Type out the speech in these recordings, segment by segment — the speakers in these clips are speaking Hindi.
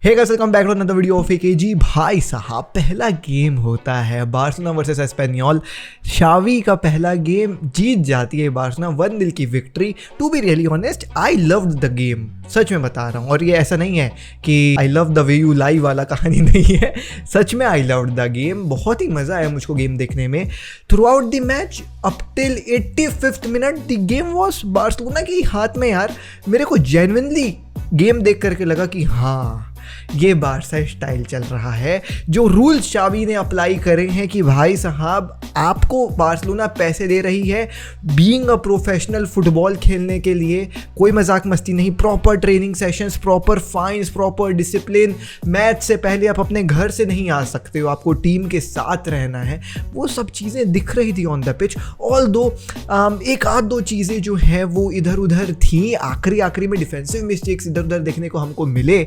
Hey guys, welcome back to another video of AKG. भाई साहब, पहला गेम होता है बार्सिलोना वर्सेस एस्पेनियोल। शावी का पहला गेम जीत जाती है बार्सिलोना, 1-0 की victory. To be really honest, I loved the game, सच में बता रहा हूँ। और ये ऐसा नहीं है कि I love the way you lie वाला कहानी नहीं है, सच में आई लव्ड द गेम। बहुत ही मज़ा आया मुझको गेम देखने में। Through out the match up till 85th minute the game was Barcelona के हाथ में। यार, मेरे को जेन्युइनली गेम देख करके लगा कि हाँ, ये बारसा स्टाइल चल रहा है। जो रूल्स शावी ने अप्लाई करे हैं कि भाई साहब, आपको बार्सिलोना पैसे दे रही है बीइंग अ प्रोफेशनल फुटबॉल खेलने के लिए, कोई मजाक मस्ती नहीं, proper training sessions, proper fines, proper discipline. Match से पहले आप अपने घर से नहीं आ सकते हो, आपको टीम के साथ रहना है। वो सब चीज़ें दिख रही थी ऑन द पिच। ऑल दो एक आध दो चीज़ें जो हैं वो इधर उधर थी, आखिरी में डिफेंसिव मिस्टेक्स इधर उधर देखने को हमको मिले।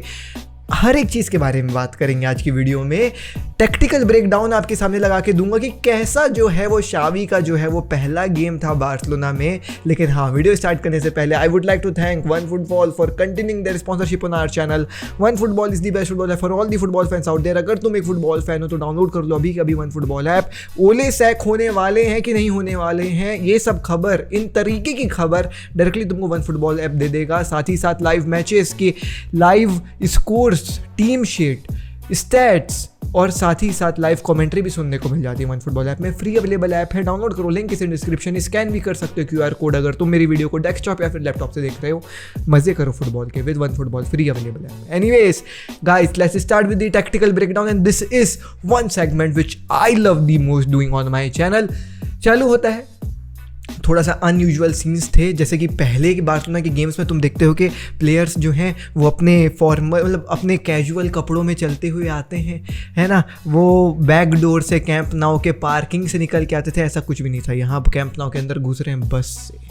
हर एक चीज़ के बारे में बात करेंगे आज की वीडियो में। टेक्टिकल ब्रेकडाउन आपके सामने लगा के दूंगा कि कैसा जो है वो शावी का जो है वो पहला गेम था बार्सिलोना में। लेकिन हाँ, वीडियो स्टार्ट करने से पहले I would like to thank OneFootball for continuing their sponsorship on our channel. OneFootball is the best football app for all the football fans out there. अगर तुम एक फुटबॉल फैन हो तो डाउनलोड कर लो अभी कभी वन फुटबॉल ऐप। ओले सैक होने वाले हैं कि नहीं होने वाले हैं, ये सब खबर, इन तरीके की खबर डायरेक्टली तुमको वन फुटबॉल ऐप दे देगा। साथ ही साथ लाइव मैचेस की live scores, team sheet, stats और साथ ही साथ लाइव कमेंट्री भी सुनने को मिल जाती है वन फुटबॉल ऐप में। फ्री अवेलेबल ऐप है, डाउनलोड करो, लिंक इस डिस्क्रिप्शन। स्कैन भी कर सकते हो QR कोड अगर तुम मेरी वीडियो को डेस्कटॉप या फिर लैपटॉप से देख रहे हो। मजे करो फुटबॉल के with one football, free available app. Anyways guys, let's start with the tactical breakdown and this is one segment which I love the most doing on my channel. चालू होता है। थोड़ा सा अनयूजुअल सीन्स थे, जैसे कि पहले की बार्सिलोना के गेम्स में तुम देखते हो कि प्लेयर्स जो हैं वो अपने फॉर्मल, मतलब अपने कैजुअल कपड़ों में चलते हुए आते हैं, है ना। वो बैक डोर से, कैंप नाउ के पार्किंग से निकल के आते थे। ऐसा कुछ भी नहीं था, यहाँ कैंप नाउ के अंदर घुस रहे हैं बस से।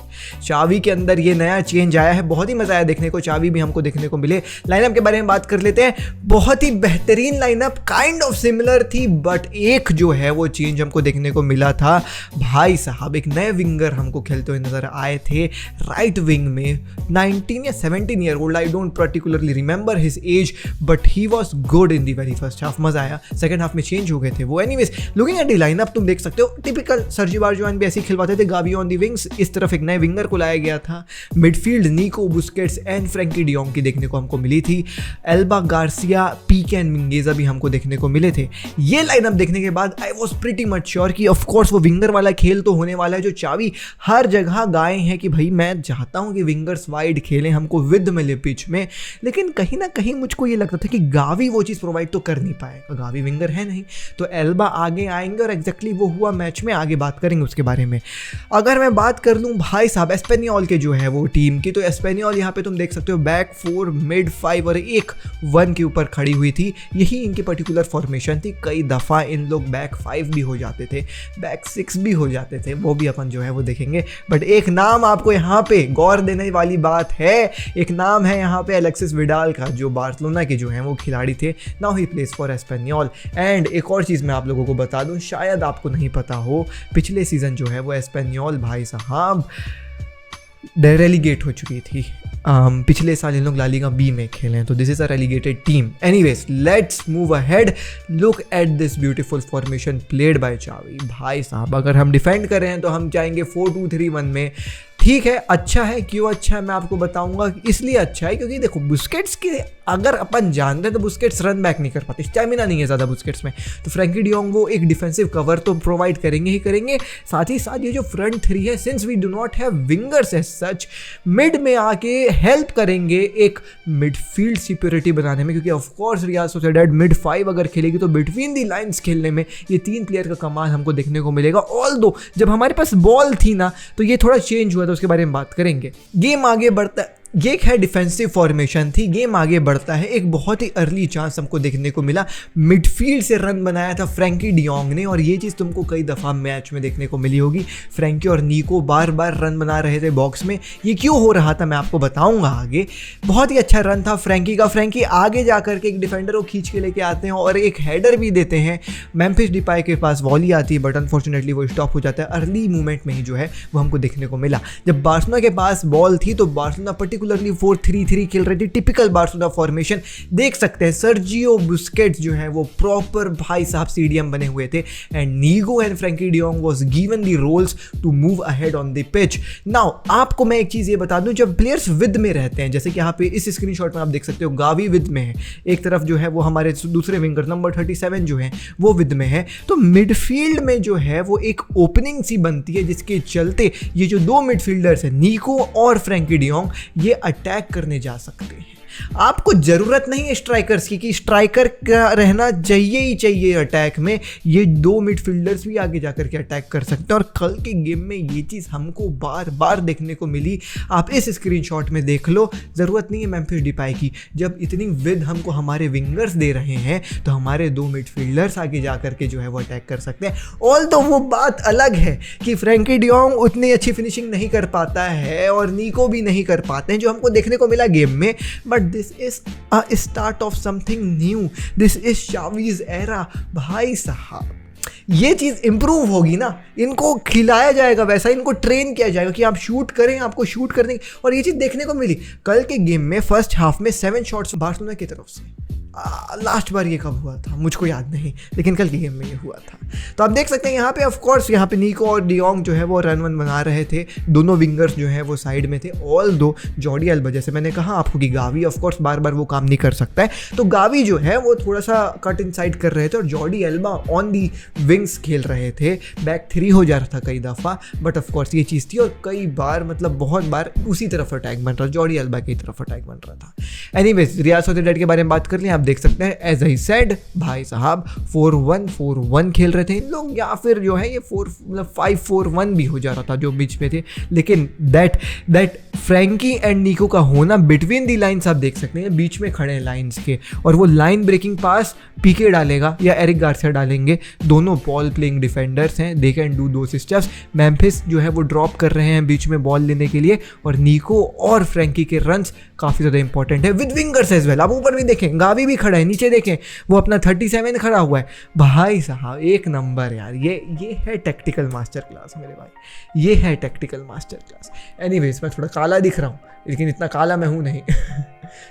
चावी के अंदर ये नया चेंज आया है, बहुत ही मज़ा आया देखने को। चावी भी हमको देखने को मिले। लाइनअप के बारे में बात कर लेते हैं। बहुत ही बेहतरीन लाइनअप, काइंड ऑफ सिमिलर थी, बट एक जो है वो चेंज हमको देखने को मिला था। भाई साहब, एक नए विंगर हमको खेलते हुए नजर आए थे राइट विंग में। 19 या 17 year old, I don't particularly remember his age, but he was good in the very first half. मजा आया। सेकंड हाफ में चेंज हो गए थे वो। Anyways, looking at the lineup तुम देख सकते हो टिपिकल सर्जी बार्जुआन भी ऐसे ही खिलवाते थे। गावी ऑन दी विंग्स, इस तरफ एक नए विंगर को लाया गया था। मिडफील्ड निको, बुस्केट्स एंड फ्रैंकी डियोंग की देखने को हमको मिली थी। एल्बा गार्सिया, पीके एंड मिंगेजा भी हमको देखने को मिले थे। ये लाइनअप देखने के बाद I was pretty much sure कि ऑफ कोर्स वो विंगर वाला खेल तो होने वाला है जो चावी हर जगह गाए हैं कि भाई मैं चाहता हूं कि विंगर्स वाइड खेलें, हमको विद मिले पिच में। लेकिन कहीं ना कहीं मुझको ये लगता था कि गावी वो चीज़ प्रोवाइड तो कर नहीं पाएगा, गावी विंगर है नहीं, तो एल्बा आगे आएंगे और एग्जैक्टली वो हुआ मैच में। आगे बात करेंगे उसके बारे में। अगर मैं बात कर लूँ भाई साहब एस्पेनियोल के जो है वो टीम की, तो एस्पेनियोल यहाँ पे तुम देख सकते हो बैक 4, मिड 5 और एक 1 के ऊपर खड़ी हुई थी। यही इनकी पर्टिकुलर फॉर्मेशन थी। कई दफ़ा इन लोग बैक 5 भी हो जाते थे, बैक 6 भी हो जाते थे, वो भी अपन जो है वो देखेंगे। बट एक नाम आपको यहाँ पे गौर देने वाली बात है, एक नाम है यहाँ पे अलेक्सिस विडाल का, जो बार्सिलोना के जो हैं वो खिलाड़ी थे। Now he plays for Espanyol. And एक और चीज़ मैं आप लोगों को बता दूँ, शायद आपको नहीं पता हो, पिछले सीज़न जो है वो एस्पेनियोल भाई साहब रेलीगेट हो चुकी थी। पिछले साल इन लोग ला लीगा बी में खेले हैं, तो this is a relegated team. Anyways, let's move ahead. Look at this beautiful formation played by चावी। भाई साहब, अगर हम डिफेंड कर रहे हैं तो हम जाएंगे 4-2-3-1 में। ठीक है, अच्छा है। क्यों अच्छा है मैं आपको बताऊंगा। इसलिए अच्छा है क्योंकि देखो, बुस्केट्स के अगर अपन जानते हैं तो बुस्केट्स रन बैक नहीं कर पाते, स्टैमिना नहीं है ज़्यादा बुस्केट्स में। तो फ्रैंकी डियोंग वो एक डिफेंसिव कवर तो प्रोवाइड करेंगे ही करेंगे। साथ ही साथ ये जो फ्रंट 3 है, since we do not have wingers as such, mid में आके हेल्प करेंगे एक मिडफील्ड सिक्योरिटी बनाने में। क्योंकि ऑफकोर्स रियल सोसिएडाड मिड 5 अगर खेलेगी तो बिटवीन दी लाइन्स खेलने में ये 3 प्लेयर का कमाल हमको देखने को मिलेगा। ऑल दो जब हमारे पास बॉल थी ना, तो ये थोड़ा चेंज हुआ था, उसके बारे में बात करेंगे। गेम आगे बढ़ता है। ये एक है डिफेंसिव फॉर्मेशन थी, गेम आगे बढ़ता है। एक बहुत ही अर्ली चांस हमको देखने को मिला, मिडफील्ड से रन बनाया था फ्रैंकी डियोंग ने, और ये चीज़ तुमको कई दफ़ा मैच में देखने को मिली होगी। फ्रैंकी और निको बार बार रन बना रहे थे बॉक्स में। ये क्यों हो रहा था मैं आपको बताऊंगा आगे। बहुत ही अच्छा रन था फ्रैंकी का। फ्रैंकी आगे जा करके एक डिफेंडर को खींच के लेके आते हैं और एक हेडर भी देते हैं। मेम्फिस डिपाई के पास वॉली आती है, बट अनफॉर्चुनेटली वो स्टॉप हो जाता है। अर्ली मूवमेंट में ही जो है वो हमको देखने को मिला। जब बार्सिलोना के पास बॉल थी तो बार्सिलोना पर्टिकुलर पर्टिकुलरली 4-3-3 खेल रहे थे, टिपिकल बार्सिलोना फॉर्मेशन देख सकते हैं। सर्जियो बुस्केट्स जो है वो प्रॉपर भाई साहब सीडीएम बने हुए थे and Nico and Frenkie de Jong was given the roles to move ahead on the pitch. Now आपको मैं एक चीज़ ये बता दूं, जब प्लेयर्स विद में रहते हैं, जैसे कि यहाँ पे इस स्क्रीनशॉट में आप देख सकते हो गावी विद में है, एक तरफ जो है वो हमारे दूसरे विंगर नंबर 37 जो है वो विद में है, तो मिडफील्ड में जो है वो एक ओपनिंग सी बनती है जिसके चलते ये जो दो मिडफील्डर्स हैं नीको और फ्रैंकी डी योंग ये अटैक करने जा सकते हैं। आपको ज़रूरत नहीं है स्ट्राइकर्स की कि स्ट्राइकर का रहना चाहिए ही चाहिए अटैक में, ये दो मिडफील्डर्स भी आगे जाकर के अटैक कर सकते हैं और कल के गेम में ये चीज़ हमको बार बार देखने को मिली। आप इस स्क्रीनशॉट में देख लो, ज़रूरत नहीं है मेम्फिस डिपाई की, जब इतनी विद हमको हमारे विंगर्स दे रहे हैं तो हमारे दो मिडफील्डर्स आगे जा के जो है वो अटैक कर सकते हैं। ऑल तो वो बात अलग है कि फ्रैंकी डी योंग उतनी अच्छी फिनिशिंग नहीं कर पाता है और नीको भी नहीं कर पाते हैं जो हमको देखने को मिला गेम में, but this is a start of something new, this is Xavi's era भाई साहब। ये चीज़ इंप्रूव होगी ना, इनको खिलाया जाएगा वैसा, इनको ट्रेन किया जाएगा कि आप शूट करें, आपको शूट करने की, और ये चीज़ देखने को मिली कल के गेम में। फर्स्ट हाफ में 7 शॉट्स बार्सिलोना की तरफ से, लास्ट बार ये कब हुआ था मुझको याद नहीं, लेकिन कल के गेम में ये हुआ था। तो आप देख सकते हैं यहाँ पे ऑफ कोर्स यहाँ पे नीको और डी योंग जो है वो रन वन बना रहे थे, दोनों विंगर्स जो है वो साइड में थे। ऑल दो जॉर्डी अल्बा, जैसे मैंने कहा आपको कि गावी ऑफ कोर्स बार बार वो काम नहीं कर सकता है, तो गावी जो है वो थोड़ा सा कट इन साइड कर रहे थे और Jordi alba on the wings खेल रहे थे। बैक 3 हो जा रहा था कई दफ़ा, बट ऑफ कोर्स ये चीज़ थी और कई बार मतलब बहुत बार उसी तरफ अटैक बन रहा, जॉर्डी अल्बा की तरफ अटैक बन रहा था। एनीवेज रियाल सोसिएडाड के बारे में बात कर लें, आप देख सकते हैं एज आई सेड भाई साहब 4-1 खेल रहे थे इन लोग, या फिर जो है ये 5-4-1 भी हो जा रहा था जो बीच में थे, लेकिन दैट फ्रैंकी एंड नीको का होना बिटवीन दी लाइन्स आप देख सकते हैं, बीच में खड़े हैं लाइन्स के, और वो लाइन ब्रेकिंग पास पीके डालेगा या एरिक गार्सिया डालेंगे, दोनों बॉल प्लेइंग डिफेंडर्स हैं, they can do those steps. Memphis जो है वो ड्रॉप कर रहे हैं बीच में बॉल लेने के लिए, और नीको और फ्रैंकी के रन्स काफ़ी ज़्यादा इंपॉर्टेंट है विद विंगर्स एज वेल। आप ऊपर भी देखें, गावी भी खड़ा है, नीचे देखें वो अपना 37 खड़ा हुआ है। भाई साहब एक नंबर यार, ये है टैक्टिकल मास्टर क्लास मेरे भाई, ये है टैक्टिकल मास्टर क्लास। एनीवेज मैं थोड़ा काला दिख रहा हूँ, लेकिन इतना काला मैं हूँ नहीं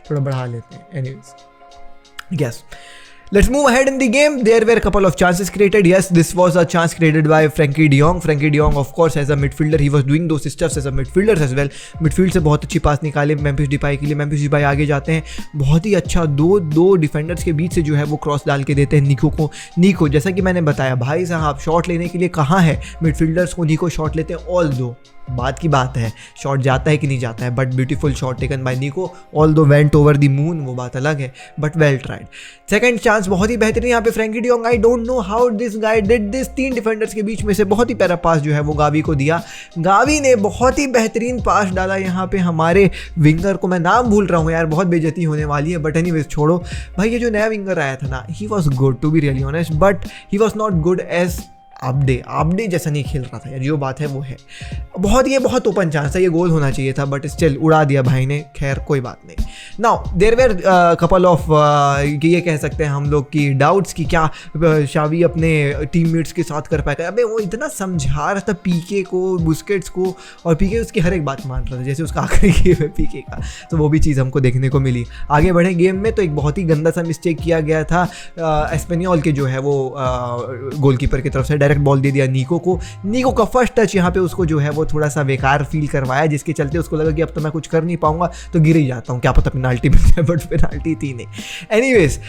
थोड़ा बढ़ा लेते हैं। Anyways yes, let's move ahead in the game. There were a couple of chances created. Yes, this was a chance created by Frankie de Jong. Frankie de Jong, of course, as a midfielder, he was doing those stuffs as a midfielder as well. Midfield से बहुत अच्छी पास निकाले मेम्फिस डिपाई के लिए। मेम्फिस डिपाई आगे जाते हैं, बहुत ही अच्छा दो डिफेंडर्स के बीच से जो है वो क्रॉस डाल के देते हैं नीको को। नीको जैसा कि मैंने बताया भाई साहब, शॉट लेने के लिए कहाँ है मिडफील्डर्स को, नीको शॉट लेते हैं। ऑल दो बात की बात है शॉट जाता है कि नहीं जाता है, but beautiful shot taken by Nico, although went over the moon, वो बात अलग है, but well tried. Second chance बहुत ही बेहतरीन यहाँ पे Frenkie de Jong, I don't know how this guy did this, 3 defenders के बीच में से बहुत ही प्यारा पास जो है वो गावी को दिया। गावी ने बहुत ही बेहतरीन पास डाला यहाँ पे हमारे विंगर को, मैं नाम भूल रहा हूँ यार, बहुत बेइज्जती होने वाली है, बट एनीवेज छोड़ो भाई। ये जो नया विंगर आया था ना, he was good to be really honest, but he was not good as Abde जैसा नहीं खेल रहा था यार, जो बात है वो है। बहुत ओपन चांस था, ये गोल होना चाहिए था, बट स्टिल उड़ा दिया भाई ने, खैर कोई बात नहीं। Now there were couple of ये कह सकते हैं हम लोग की डाउट्स कि क्या शावी अपने टीममेट्स के साथ कर पाएगा। अबे वो इतना समझा रहा था पीके को, बुस्केट्स को, और पीके उसकी हर एक बात मान रहा था, जैसे उसका आखिरी गेम है पीके का, तो वो भी चीज़ हमको देखने को मिली। आगे बढ़े गेम में तो एक बहुत ही गंदा सा मिस्टेक किया गया था एस्पेनियोल के जो है वो गोलकीपर की तरफ से, डायरेक्ट बॉल दे दिया नीको को। नीको का फर्स्ट टच यहाँ पे उसको जो है वो थोड़ा सा बेकार फील करवाया, जिसके चलते उसको लगा कि अब तो मैं कुछ कर नहीं पाऊंगा, तो गिर ही जाता हूँ, क्या पता पेनाल्टी मिल जाए, बट पेनाल्टी थी नहीं। एनीवेज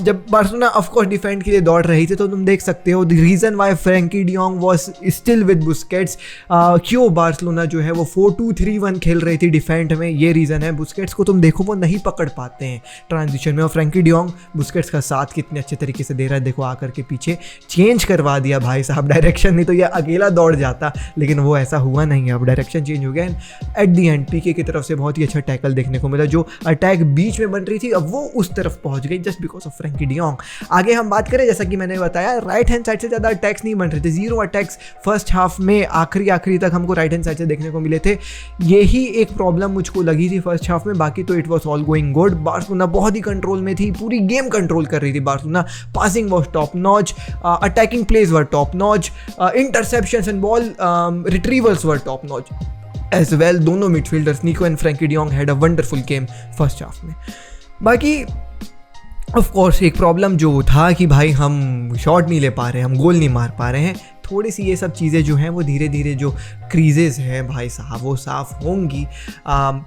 जब बार्सिलोना ऑफ कोर्स डिफेंड के लिए दौड़ रही थी, तो तुम देख सकते हो the reason why Frenkie de Jong was still with Busquets, क्यों बार्सिलोना जो है वो 4-2-3-1 खेल रही थी डिफेंड में, ये रीज़न है। बुस्केट्स को तुम देखो वो नहीं पकड़ पाते हैं ट्रांजिशन में, और फ्रैंकी डी योंग बुस्केट्स का साथ कितने अच्छे तरीके से दे रहा है, देखो आकर के पीछे चेंज करवा दिया भाई साहब डायरेक्शन, नहीं तो ये अकेला दौड़ जाता, लेकिन वो ऐसा हुआ नहीं है, अब डायरेक्शन चेंज हो गया। एट दी एंड पीके की तरफ से बहुत ही अच्छा टैकल देखने को मिला, जो अटैक बीच में बन रही थी अब वो उस तरफ पहुंच गई just because of Frenkie de Jong. आगे हम बात करें, जैसा कि मैंने बताया, राइट हैंड साइड से ज़्यादा अटैक्स नहीं बन रहे थे, 0 अटैक्स फर्स्ट हाफ में आखिरी तक हमको राइट हैंड साइड से देखने को मिले थे। यही एक प्रॉब्लम मुझको लगी थी फर्स्ट हाफ में, बाकी तो it was all going good. Barcelona बहुत ही कंट्रोल में थी, पूरी गेम कंट्रोल कर रही थी Barcelona. Passing was top notch, attacking plays were top notch, interceptions and ball retrievals were top notch. As well. दोनों midfielders Nico and Frenkie de Jong had a wonderful game first half में। बाकी ऑफ कोर्स एक प्रॉब्लम जो था कि भाई हम शॉट नहीं ले पा रहे हैं, हम गोल नहीं मार पा रहे हैं। थोड़ी सी ये सब चीज़ें जो हैं वो धीरे धीरे जो क्रीजेज़ हैं भाई साहब वो साफ़ होंगी।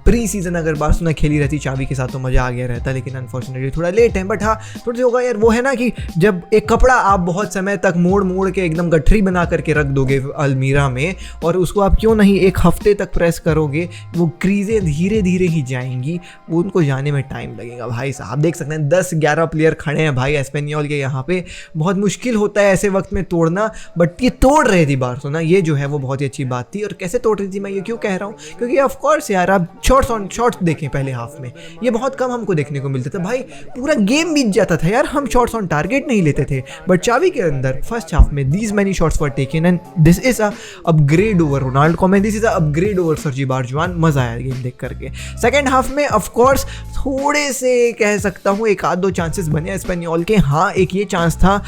प्री सीज़न अगर बार्सिलोना खेली रहती चावी के साथ तो मज़ा आ गया रहता, लेकिन अनफॉर्चुनेटली थोड़ा लेट है। बट हाँ थोड़ा सा होगा यार, वो है ना कि जब एक कपड़ा आप बहुत समय तक मोड़ के एकदम गठरी बना करके रख दोगे अलमीरा में, और उसको आप क्यों नहीं एक हफ्ते तक प्रेस करोगे, वो क्रीजें धीरे धीरे ही जाएंगी, वो उनको जाने में टाइम लगेगा भाई साहब। देख सकते हैं 10-11 प्लेयर खड़े हैं भाई एस्पेनियोल के यहाँ पे। बहुत मुश्किल होता है ऐसे वक्त में तोड़ना, बट तोड़ रहे थी बार्सिलोना, ये जो है वो बहुत ही अच्छी बात थी। और कैसे तोड़ रही थी मैं ये क्यों कह रहा हूँ, क्योंकि ऑफ कोर्स यार आप शॉट्स देखें पहले हाफ में, ये बहुत कम हमको देखने को मिलता था भाई। पूरा गेम बीत जाता था यार, हम शॉट्स ऑन टारगेट नहीं लेते थे। बट चावी के अंदर फर्स्ट हाफ में these many shots were taken and this is a upgrade over Ronaldo Koeman, this is a upgrade over Sergi Barjuan. मजा आया गेम देख करके। सेकेंड हाफ में ऑफ कोर्स थोड़े से कह सकता हूँ 1-2 चांसेस बने एस्पेनियोल के। हाँ एक ये चांस था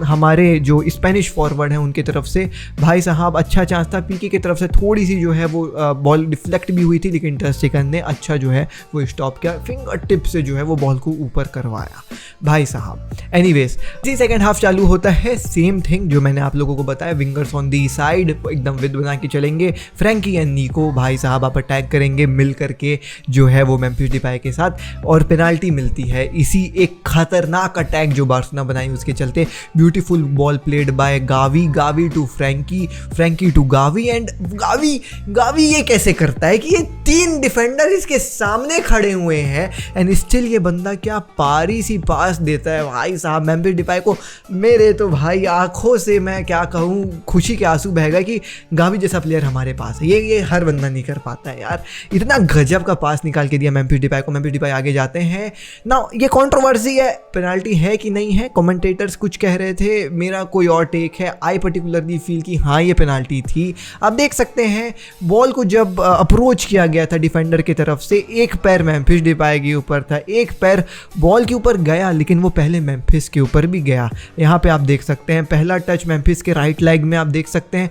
हमारे जो स्पेनिश फॉरवर्ड हैं उनके तरफ से भाई साहब, अच्छा चांस था। पीके की तरफ से थोड़ी सी जो है वो बॉल डिफ्लेक्ट भी हुई थी, लेकिन टर स्टेगन ने अच्छा जो है वो स्टॉप किया, फिंगर टिप से जो है वो बॉल को ऊपर करवाया भाई साहब। एनीवेज जी सेकंड हाफ चालू होता है, सेम थिंग जो मैंने आप लोगों को बताया, विंगर्स ऑन दी साइड एकदम विद बना के चलेंगे। फ्रैंकी एंड निको भाई साहब आप अटैक करेंगे मिल करके जो है वो मेम्फिस डिपाई के साथ, और पेनाल्टी मिलती है इसी एक खतरनाक अटैक जो बार्सिलोना बनाई उसके चलते। Beautiful ball played by Gavi to Frenkie to Gavi, and Gavi ये कैसे करता है कि ये 3 डिफेंडर इसके सामने खड़े हुए हैं एंड स्टिल ये बंदा क्या पारी सी पास देता है भाई साहब मेम्फिस डिपाई को। मेरे तो भाई आंखों से मैं क्या कहूँ खुशी के आंसू बह गए कि गावी जैसा प्लेयर हमारे पास है। ये हर बंदा नहीं कर पाता है यार, इतना गजब का पास निकाल के दिया मेम्फिस डिपाई को। मेम्फिस डिपाई आगे जाते हैं ना, ये कंट्रोवर्सी है पेनाल्टी है कि नहीं है, कमेंटेटर्स कुछ कह रहे थे, मेरा कोई और टेक है। आई पर्टिकुलरली फील कि हाँ ये पेनाल्टी थी। आप देख सकते हैं बॉल को जब अप्रोच किया गया था डिफेंडर की तरफ से, एक पैर मेम्फिस डिपाई के ऊपर था, एक पैर बॉल के ऊपर गया, लेकिन वो पहले मेम्फिस के ऊपर भी गया। यहाँ पे आप देख सकते हैं पहला टच मेम्फिस के राइट लेग में आप देख सकते हैं,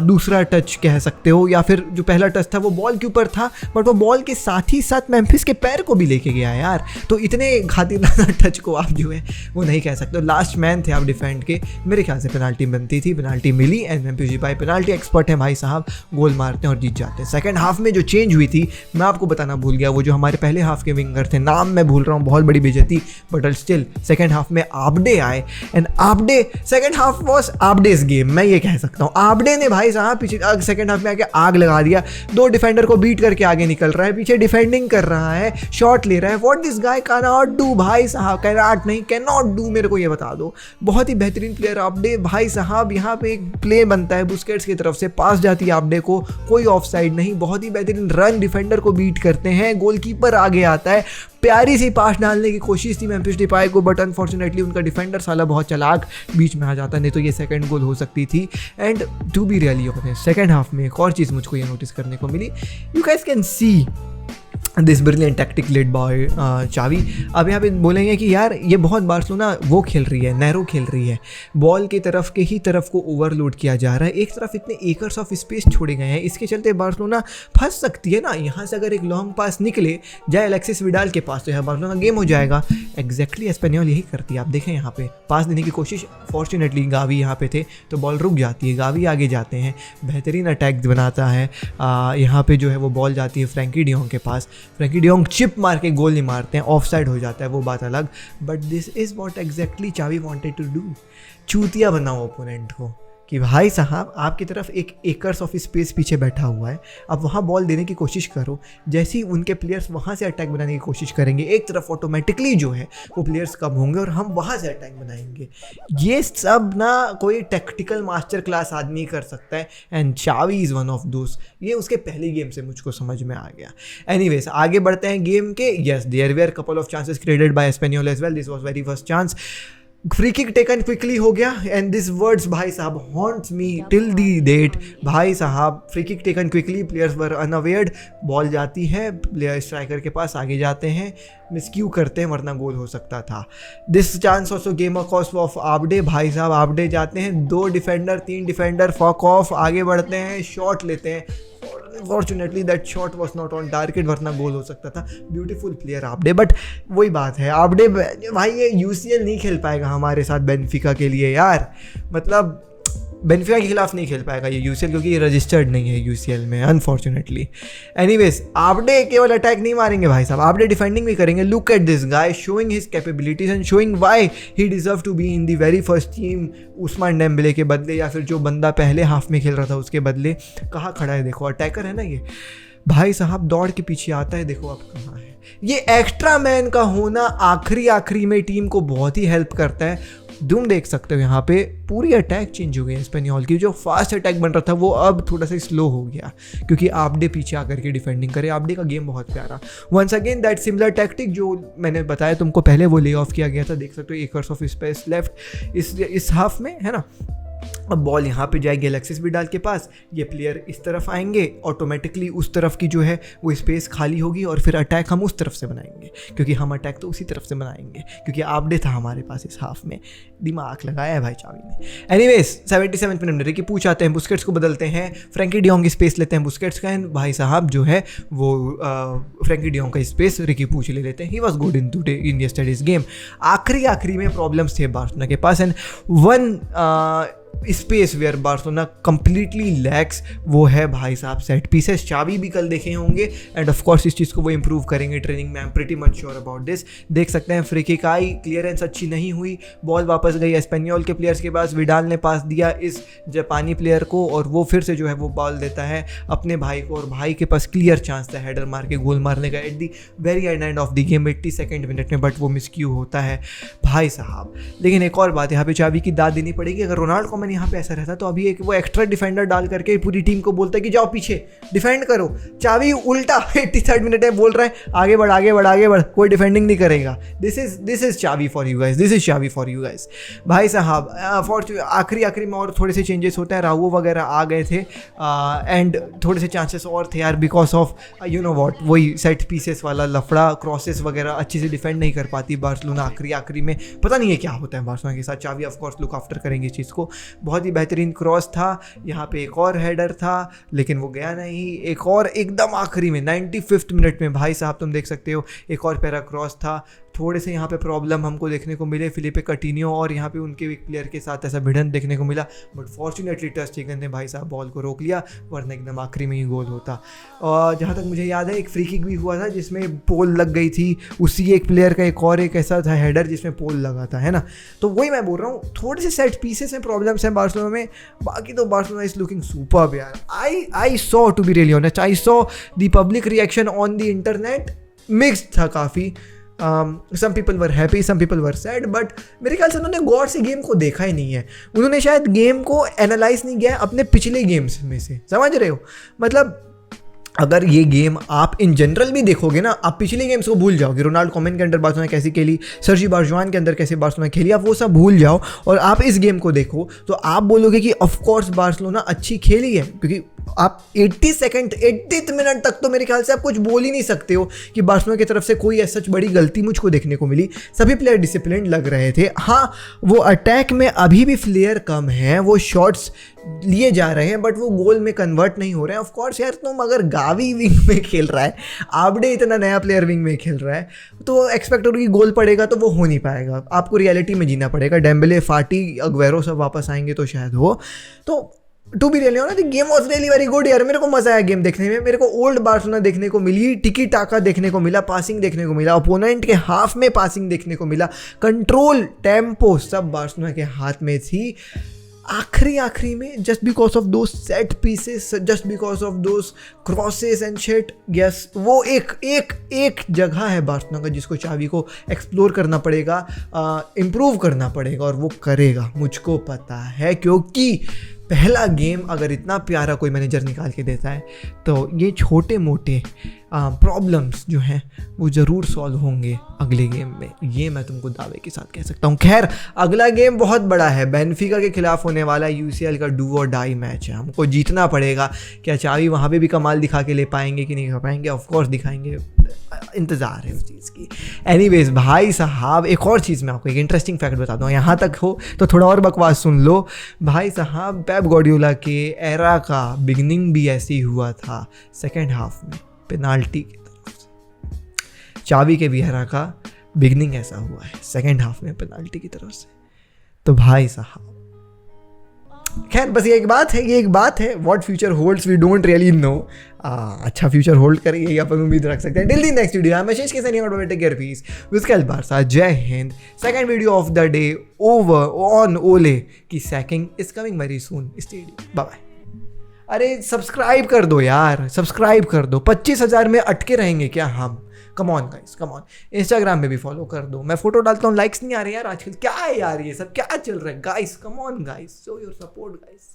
दूसरा टच कह सकते हो, या फिर जो पहला टच था वो बॉल के ऊपर था, बट वो बॉल के साथ ही साथ मेम्फिस के पैर को भी लेके गया यार। तो इतने खातिरदार टच को आप जो है वो नहीं कह सकते। लास्ट मैन थे आप डिफेंड के, मेरे ख्याल से पेनाल्टी बनती थी, पेनाल्टी मिली and Memphis Depay penalty expert है भाई साहब, गोल मारते हैं और जीत जाते हैं। सेकंड हाफ में जो चेंज हुई थी मैं आपको बताना भूल गया, वो जो हमारे पहले हाफ के विंगर थे, नाम मैं भूल रहा हूँ, बहुत बड़ी बेइज्जती, बट स्टिल सेकंड हाफ में आबडे आए and Abde second half was Abde's game, मैं ये कह सकता हूँ। आबडे ने भाई साहब पीछे सेकंड हाफ में आके आग लगा दिया, 2 डिफेंडर को बीट करके आगे निकल रहा है, पीछे डिफेंडिंग कर रहा है, शॉट ले रहा है। What this guy can not do भाई साहब, कैन नॉट डू, मेरे को ये बता दो। बहुत ही बेहतरीन प्लेयर आबडे भाई साहब। यहाँ पे एक प्ले बनता है बुस्केट्स की तरफ से, पास जाती है आबडे को, कोई ऑफसाइड नहीं, बहुत ही बेहतरीन रन, डिफेंडर को बीट करते हैं, गोलकीपर आगे आता है, प्यारी सी पास डालने की कोशिश थी मेम्फिस डिपाई को, बट अनफॉर्चुनेटली उनका डिफेंडर साला बहुत चालाक बीच में आ जाता, नहीं तो ये सेकंड गोल हो सकती थी। And to be really honest second half में एक और चीज़ मुझको ये नोटिस करने को मिली, you guys can see this brilliant tactic led by Xavi. अब यहाँ पे बोलेंगे कि यार ये बहुत बार्सिलोना वो खेल रही है, नैरो खेल रही है, बॉल की तरफ के ही तरफ को ओवरलोड किया जा रहा है, एक तरफ इतने एकर्स ऑफ स्पेस छोड़े गए हैं, इसके चलते बार्सिलोना फंस सकती है ना। यहाँ से अगर एक लॉन्ग पास निकले जाए अलेक्सिस विडाल के पास तो यहाँ बार्सिलोना गेम हो जाएगा। एग्जैक्टली एस्पेनियोल यही करती है। आप देखें यहाँ पे पास देने की कोशिश, फॉर्चुनेटली गावी यहाँ पे थे तो बॉल रुक जाती है, गावी आगे जाते हैं, बेहतरीन अटैक बनाता है। यहाँ पे जो है वो बॉल जाती है फ्रैंकी डियोंग के पास, फ्रैंकी डियोंग चिप मार के गोल नहीं मारते हैं, ऑफ साइड हो जाता है, वो बात अलग, but this is what exactly चावी वांटेड टू डू। चूतिया बनाओ ओपोनेंट को कि भाई साहब आपकी तरफ एक एकर्स ऑफ स्पेस पीछे बैठा हुआ है, अब वहाँ बॉल देने की कोशिश करो, जैसे ही उनके प्लेयर्स वहाँ से अटैक बनाने की कोशिश करेंगे एक तरफ ऑटोमेटिकली जो है वो प्लेयर्स कम होंगे और हम वहाँ से अटैक बनाएंगे। ये सब ना कोई टैक्टिकल मास्टर क्लास आदमी कर सकता है एंड चावी इज़ वन ऑफ दोस। ये उसके पहले गेम से मुझको समझ में आ गया। एनीवेज आगे बढ़ते हैं गेम के। Yes there were couple of chances created by Espanyol as well, this was very first chance, free kick taken quickly हो गया एंड दिस वर्ड्स भाई साहब haunts me till the date. भाई साहब free kick taken quickly, players were unaware, ball जाती है प्लेयर स्ट्राइकर के पास, आगे जाते हैं, मिसक्यू करते हैं वरना गोल हो सकता था। This chance also came a cost of Abde. भाई साहब आबडे जाते हैं, 2 डिफेंडर 3 डिफेंडर फॉक ऑफ, आगे बढ़ते हैं, शॉट लेते हैं, unfortunately that shot was not on target, वरना गोल हो सकता था। ब्यूटीफुल प्लेयर आबडे, बट वही बात है, आबडे भाई ये यूसीएल नहीं खेल पाएगा हमारे साथ बेनिफिका के लिए यार, मतलब बेनिफिका के खिलाफ नहीं खेल पाएगा ये यूसीएल, क्योंकि ये रजिस्टर्ड नहीं है यूसीएल में अनफॉर्चुनेटली। एनीवेज आबडे केवल अटैक नहीं मारेंगे भाई साहब, आबडे डिफेंडिंग भी करेंगे। Look at this guy showing his capabilities and showing why he deserve to be in the very first team Ousmane Dembele के बदले, या फिर जो बंदा पहले हाफ में खेल रहा था उसके बदले। कहाँ खड़ा है देखो, अटैकर है ना ये भाई साहब, दौड़ के पीछे आता है, देखो अब कहाँ है। ये एक्स्ट्रा मैन का होना आखिरी में टीम को बहुत ही हेल्प करता है। तुम देख सकते हो यहाँ पे पूरी अटैक चेंज हो गई है स्पेनियोल की, जो फास्ट अटैक बन रहा था वो अब थोड़ा सा स्लो हो गया, क्योंकि आबडे पीछे आकर के डिफेंडिंग करे। आबडे का गेम बहुत प्यारा, once again that similar tactic जो मैंने बताया तुमको पहले, वो ले ऑफ किया गया था। देख सकते हो एकर्स ऑफ स्पेस लेफ्ट इस हाफ में है ना। अब बॉल यहाँ पे जाएगी एलेक्सिस विडाल के पास, ये प्लेयर इस तरफ आएंगे, ऑटोमेटिकली उस तरफ की जो है वो स्पेस खाली होगी, और फिर अटैक हम उस तरफ से बनाएंगे, क्योंकि हम अटैक तो उसी तरफ से बनाएंगे, क्योंकि आबडे था हमारे पास इस हाफ में। दिमाग लगाया है भाई चावी ने। एनीवेज 77 मिनट में रिकी पूछ आते हैं, बुस्केट्स को बदलते हैं, फ्रैंकी डियोंग की स्पेस लेते हैं बुस्केट्स का, एंड भाई साहब जो है वो फ्रैंकी डियोंग का स्पेस रिकी पूछ ले लेते हैं। He was good in yesterday's game. आखिरी में प्रॉब्लम्स थे बार्सिलोना के पास, and one space where Barcelona completely lacks, वो है भाई साहब सेट पीसेस। चावी भी कल देखे होंगे, एंड ऑफ कोर्स इस चीज़ को वो इंप्रूव करेंगे ट्रेनिंग में, I am pretty much sure about this. देख सकते हैं फ्री किक आई, क्लियरेंस अच्छी नहीं हुई, बॉल वापस गई एस्पेनियोल के प्लेयर्स के पास, विडाल ने पास दिया इस जापानी प्लेयर को, और वो फिर से जो है वो बॉल देता है अपने भाई को, और भाई के पास क्लियर चांस था हेडर मार के गोल मारने का at the very end of the game 82 minute में, बट वो मिसक्यू होता है भाई साहब। लेकिन एक और बात यहाँ पे चावी की दाद देनी पड़ेगी। अगर रोनाल्डो कोमन यहाँ पे ऐसा रहता तो अभी एक वो एक्स्ट्रा डिफेंडर डाल करके पूरी टीम को बोलता है कि जाओ पीछे डिफेंड करो। चावी उल्टा 83 मिनट में बोल रहा है आगे बढ़ आगे बढ़ आगे बढ़, कोई डिफेंडिंग नहीं करेगा। दिस इज चावी for you guys, this is चावी फॉर यू गाइस भाई साहब। आखिरी में और थोड़े से चेंजेस होते हैं, राहुल वगैरह आ गए थे, एंड थोड़े से चांसेस और थे यार, because of you know what, वही सेट पीसेस वाला लफड़ा, क्रॉसेस वगैरह अच्छे से डिफेंड नहीं कर पाती बार्सिलोना आखिरी में। पता नहीं है क्या होता है बार्सिलोना के साथ। चावी ऑफ कोर्स लुक आफ्टर करेंगे इस चीज़ को। बहुत ही बेहतरीन क्रॉस था, यहाँ पे एक और हेडर था लेकिन वो गया नहीं। एक और एकदम आखिरी में 95 मिनट में भाई साहब तुम देख सकते हो एक और पैरा क्रॉस था। थोड़े से यहाँ पे प्रॉब्लम हमको देखने को मिले फिलिपे कटिन्यो और यहाँ पे उनके एक प्लेयर के साथ ऐसा भिड़ंत देखने को मिला, बट फॉर्चुनेटली टर स्टेगन ने भाई साहब बॉल को रोक लिया, वरना एकदम आखिरी में ही गोल होता। और जहाँ तक मुझे याद है एक फ्री किक भी हुआ था जिसमें पोल लग गई थी, उसी एक प्लेयर का एक और एक ऐसा था हेडर जिसमें पोल लगा था, है ना। तो वही मैं बोल रहा हूँ, थोड़े से सेट पीसेस में प्रॉब्लम्स हैं बार्सिलोना में, बाकी तो बार्सिलोना इज लुकिंग सुपर्ब यार। I saw, to be really honest, I saw the public reaction on the internet mixed था काफ़ी। Some people were happy, some people were sad, but मेरे ख्याल से उन्होंने गौर से गेम को देखा ही नहीं है। उन्होंने शायद गेम को एनालाइज नहीं किया है अपने पिछले गेम्स में से, समझ रहे हो। मतलब अगर ये गेम आप इन जनरल भी देखोगे ना, आप पिछले गेम्स को भूल जाओगे। रोनाल्डो कोमन के अंदर बार्सिलोना कैसी खेली, सर्जी बार्जुआन के अंदर कैसे बार्सिलोना खेली, आप वो सब भूल जाओ और आप इस गेम को देखो तो आप बोलोगे कि ऑफ कोर्स बार्सिलोना अच्छी खेली है, क्योंकि आप 80 मिनट तक तो मेरे ख्याल से आप कुछ बोल ही नहीं सकते हो कि बार्सिलोना की तरफ से कोई ऐसा बड़ी गलती मुझको देखने को मिली। सभी प्लेयर डिसिप्लिन लग रहे थे। हाँ, वो अटैक में अभी भी प्लेयर कम हैं, वो शॉट्स लिए जा रहे हैं बट वो गोल में कन्वर्ट नहीं हो रहे हैं। ऑफ कोर्स यार, तुम अगर गावी विंग में खेल रहा है, आबडे इतना नया प्लेयर विंग में खेल रहा है, तो एक्सपेक्ट करो कि गोल पड़ेगा तो वो हो नहीं पाएगा। आपको रियलिटी में जीना पड़ेगा। डेम्बले, फाटी, अग्वेरो सब वापस आएंगे तो शायद हो। तो to be really honest, game was really very good यार। मेरे को मजा आया गेम देखने में। मेरे को ओल्ड बार्सिलोना देखने को मिली, टिकी टाका देखने को मिला, पासिंग देखने को मिला, ओपोनेंट के हाफ में पासिंग देखने को मिला, कंट्रोल, टेम्पो सब बार्सिलोना के हाथ में थी। आखिरी में just because of those set pieces, just because of those crosses and shit, yes, वो एक जगह है बार्सिलोना का जिसको चावी को एक्सप्लोर करना पड़ेगा, इम्प्रूव करना पड़ेगा, और वो करेगा, मुझको पता है। क्योंकि पहला गेम अगर इतना प्यारा कोई मैनेजर निकाल के देता है तो ये छोटे मोटे प्रॉब्लम्स जो हैं वो ज़रूर सॉल्व होंगे अगले गेम में, ये मैं तुमको दावे के साथ कह सकता हूँ। खैर अगला गेम बहुत बड़ा है, बेनफिका के खिलाफ होने वाला UCL का डू और डाई मैच है, हमको जीतना पड़ेगा। क्या चावी वहाँ पे भी कमाल दिखा के ले पाएंगे कि नहीं कर पाएंगे? ऑफ कोर्स दिखाएंगे, इंतज़ार है उस चीज़ की। एनीवेज भाई साहब, एक और चीज़ मैं आपको एक इंटरेस्टिंग फैक्ट बता दूँ, यहाँ तक हो तो थोड़ा और बकवास सुन लो भाई साहब। पेप गार्डियोला के एरा का बिगनिंग भी ऐसे ही हुआ था, सेकेंड हाफ में पेनाल्टी की तरफ से। चावी के भी एरा का बिगनिंग ऐसा हुआ है, सेकेंड हाफ में पेनाल्टी की तरफ से। तो भाई साहब खैर बस ये एक बात है, what future holds we don't really know. अच्छा फ्यूचर होल्ड करे यही अपन उम्मीद रख सकते हैं। टिल द नेक्स्ट वीडियो, मैं शेष के साथ नहीं take care, peace Visca Barca, जय हिंद। Second video of the day over on Ole की sacking is coming very soon, stay tuned, bye bye. अरे सब्सक्राइब कर दो यार, सब्सक्राइब कर दो, 25,000 में अटके रहेंगे क्या हम? Come on guys, come on. Instagram में भी फॉलो कर दो, मैं फोटो डालता हूँ, लाइक्स नहीं आ रहे यार आजकल, क्या है यार ये सब क्या चल रहा है? Guys come on guys, show your support guys.